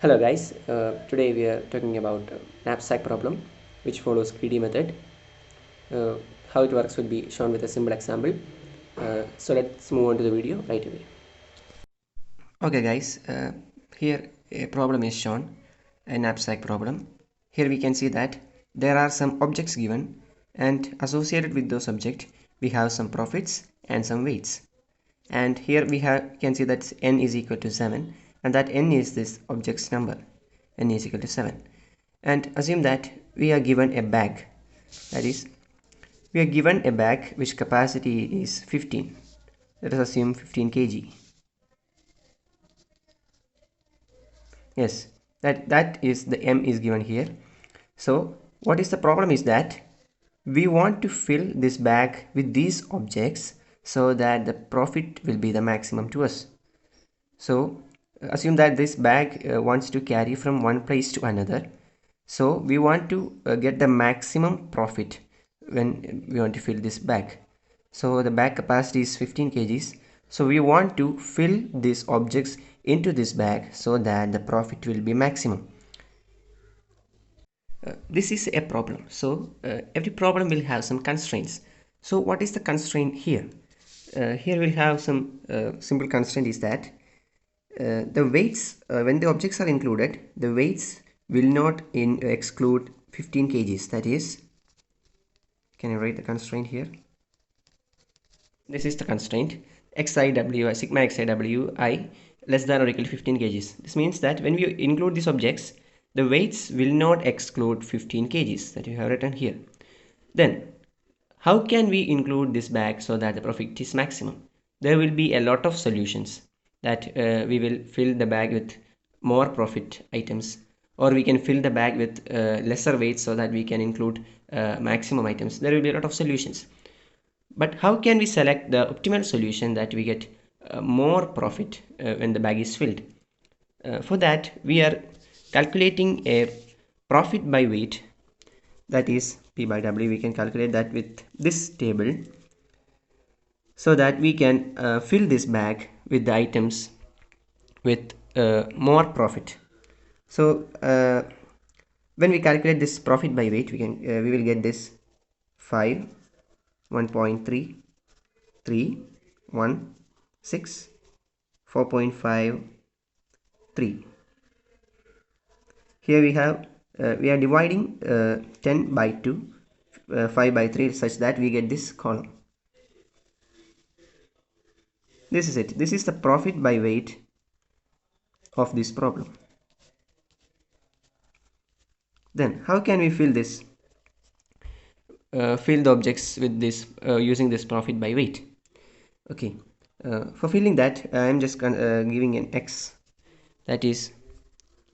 Hello guys, today we are talking about knapsack problem which follows greedy method. Uh, how it works will be shown with a simple example. So let's move on to the video right away. Okay guys, here a problem is shown, a knapsack problem. Here we can see that there are some objects given, and associated with those objects we have some profits and some weights. And here we can see that n is equal to 7, and that n is this object's number. N is equal to 7, and assume that we are given a bag, that is we are given a bag which capacity is 15. Let us assume 15 kg. Yes, that is the m is given here. So what is the problem is that we want to fill this bag with these objects so that the profit will be the maximum to us. So assume that this bag wants to carry from one place to another. So we want to get the maximum profit when we want to fill this bag. So the bag capacity is 15 kgs. So we want to fill these objects into this bag so that the profit will be maximum. This is a problem. So every problem will have some constraints. So what is the constraint here? Here we'll have some simple constraint is that the weights, when the objects are included, the weights will not exclude 15 kgs. That is, can I write the constraint here? This is the constraint: xiw, sigma xiwi less than or equal to 15 kgs. This means that when we include these objects, the weights will not exclude 15 kgs that you have written here. Then how can we include this bag so that the profit is maximum? There will be a lot of solutions that we will fill the bag with more profit items, or we can fill the bag with lesser weights so that we can include maximum items. There will be a lot of solutions. But how can we select the optimal solution that we get more profit when the bag is filled? For that, we are calculating a profit by weight, that is P by W. We can calculate that with this table so that we can fill this bag with the items with more profit. So when we calculate this profit by weight, we will get this 5, 1.3, 3, 1, 6, 4.5, 3. Here we have we are dividing 10 by 2, 5 by 3, such that we get this column. This is it. This is the profit by weight of this problem. Then how can we fill this? Fill the objects with this using this profit by weight. Okay, for filling that, I am just giving an x. That is,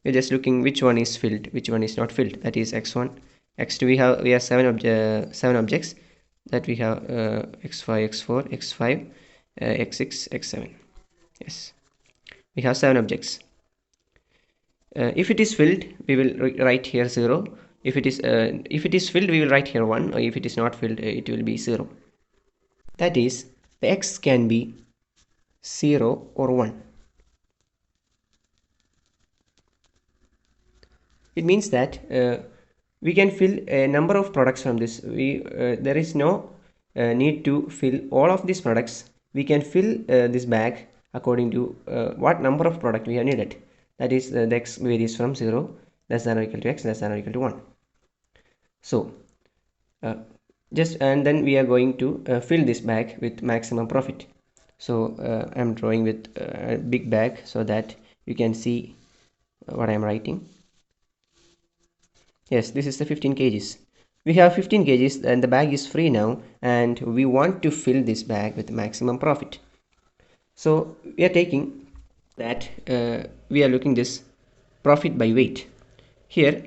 we're just looking which one is filled, which one is not filled. That is x1, x2. We have seven objects that we have x5, x4, x5, x6, x7. Yes, we have 7 objects. If it is filled, we will write here 0. If it is filled, we will write here 1, or if it is not filled, it will be 0. That is, the x can be 0 or 1. It means that we can fill a number of products from this. There is no need to fill all of these products. We can fill this bag according to what number of product we have needed. That is, the x varies from 0 less than or equal to x less than or equal to 1. So and then we are going to fill this bag with maximum profit. So I am drawing with a big bag so that you can see what I am writing. Yes, this is the 15 kgs. We have 15 kgs and the bag is free now, and we want to fill this bag with maximum profit. So we are taking that we are looking this profit by weight. Here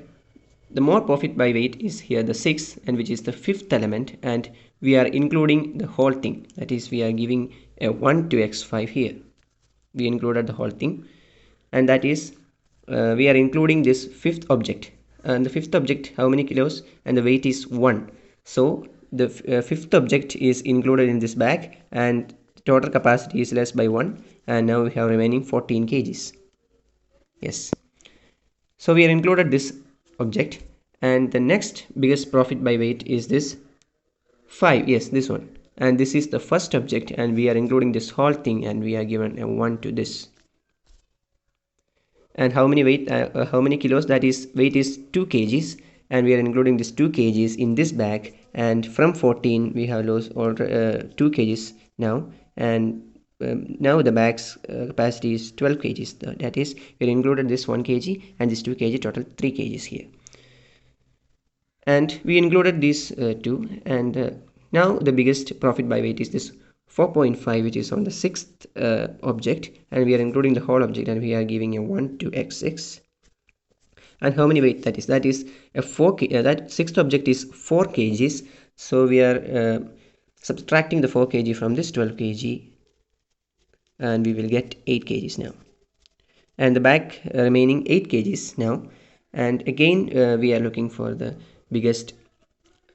the more profit by weight is here the 6, and which is the 5th element, and we are including the whole thing. That is, we are giving a 1 to x5 here. We included the whole thing, and that is we are including this 5th object. And the 5th object, how many kilos? And the weight is 1. So the 5th object is included in this bag, and total capacity is less by 1, and now we have remaining 14 kgs. Yes, So we are included this object, and the next biggest profit by weight is this 5. Yes, this one. And this is the first object, and we are including this whole thing, and we are given a 1 to this. And how many weight, how many kilos? That is, weight is 2 kgs, and we are including this 2 kgs in this bag. And from 14 we have lost 2 kgs now, and now the bag's capacity is 12 kgs. That is, we included this 1 kg and this 2 kg, total 3 kgs here. And we included these two, and now the biggest profit by weight is this 4.5, which is on the sixth object, and we are including the whole object, and we are giving a 1 to x6. And how many weight that is? That is a 4 that sixth object is 4 kgs, so we are subtracting the 4 kg from this 12 kg, and we will get 8 kgs now, and the bag remaining 8 kgs now. And again we are looking for the biggest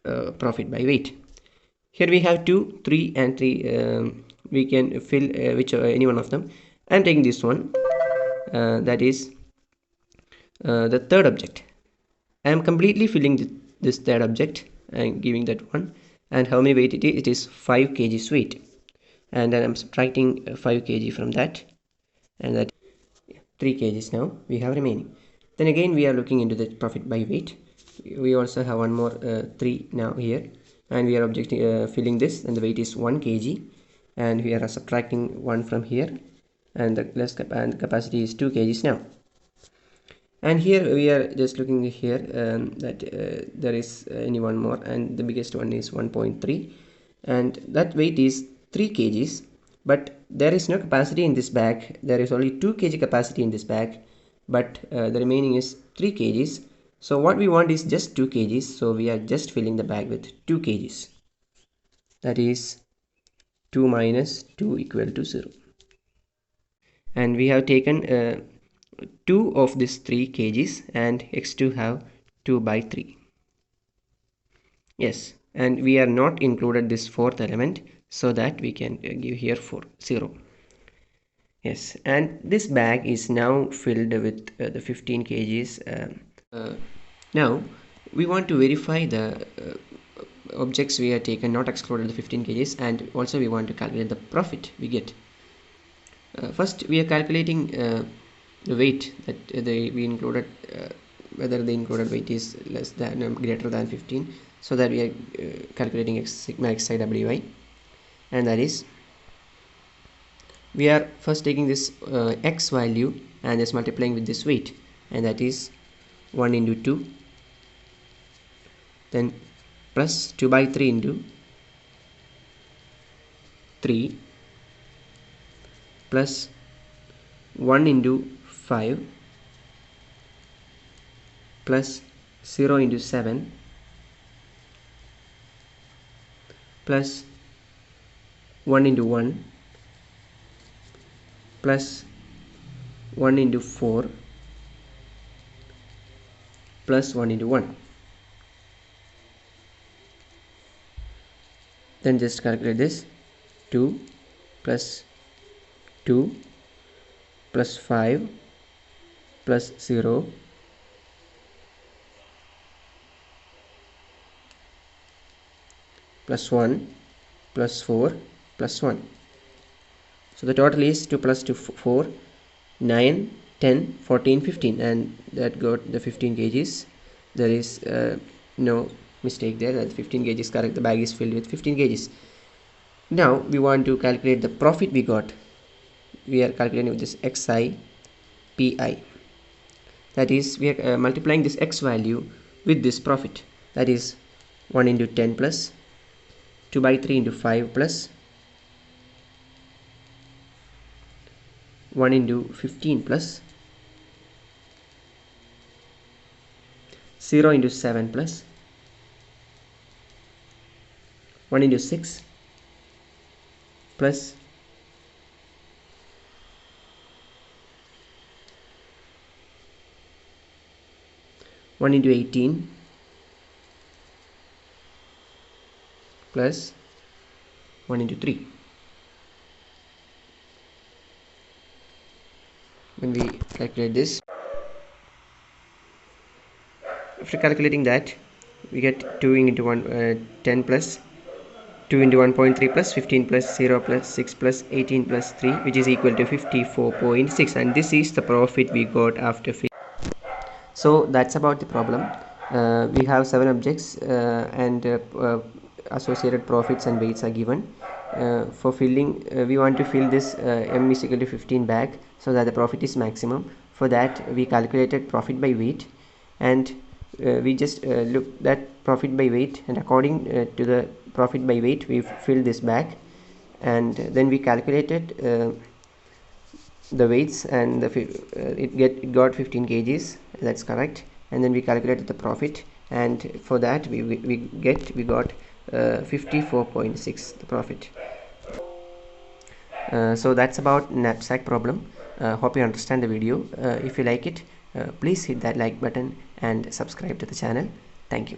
profit by weight. Here we have 2, 3 and 3. We can fill any one of them. I am taking this one, that is the third object. I am completely filling this third object and giving that one. And how many weight it is? It is 5 kg weight, and then I am subtracting 5 kg from that, and that 3 kgs now we have remaining. Then again we are looking into the profit by weight. We also have one more 3 now here, and we are filling this, and the weight is 1 kg, and we are subtracting 1 from here, and the capacity is 2 kgs now. And here we are just looking here that there is any one more, and the biggest one is 1.3, and that weight is 3 kgs, but there is no capacity in this bag. There is only 2 kg capacity in this bag, but the remaining is 3 kgs. So what we want is just 2 kgs, so we are just filling the bag with 2 kgs. That is 2 minus 2 equal to 0. And we have taken 2 of this 3 kgs, and x2 have 2 by 3. Yes, and we are not included this fourth element, so that we can give here 0. Yes, and this bag is now filled with the 15 kgs. Now we want to verify the objects we have taken not excluded the 15 kgs, and also we want to calculate the profit we get. First we are calculating the weight that we included, whether the included weight is less than greater than 15, so that we are calculating x sigma xi wi, and that is, we are first taking this x value and just multiplying with this weight, and that is 1 into 2, then plus 2 by 3 into 3, plus 1 into 5, plus 0 into 7, plus 1 into 1, plus 1 into 4, plus 1 into 1. Then just calculate this. 2 plus 2 plus 5 plus 0 plus 1 plus 4 plus 1. So the total is 2 plus 2 4, 9, 10, 14, 15, and that got the 15 kgs. There is no mistake there, that 15 kg is correct. The bag is filled with 15 kgs. Now we want to calculate the profit we got. We are calculating with this xi pi, that is, we are multiplying this x value with this profit, that is 1 into 10 plus 2 by 3 into 5 plus 1 into 15 plus 0 into 7 plus 1 into 6 plus 1 into 18 plus 1 into 3. When we calculate this, After calculating that, we get 2 into 1 10 plus 2 into 1.3 plus 15 plus 0 plus 6 plus 18 plus 3, which is equal to 54.6, and this is the profit we got after filling. So that's about the problem. We have 7 objects and associated profits and weights are given. For filling, we want to fill this m is equal to 15 bag so that the profit is maximum. For that, we calculated profit by weight, and we just looked at profit by weight, and according to the profit by weight we filled this bag, and then we calculated the weights, and it got 15 kgs, that's correct. And then we calculated the profit, and for that we got 54.6 the profit. So that's about knapsack problem. Hope you understand the video. If you like it, please hit that like button and subscribe to the channel. Thank you.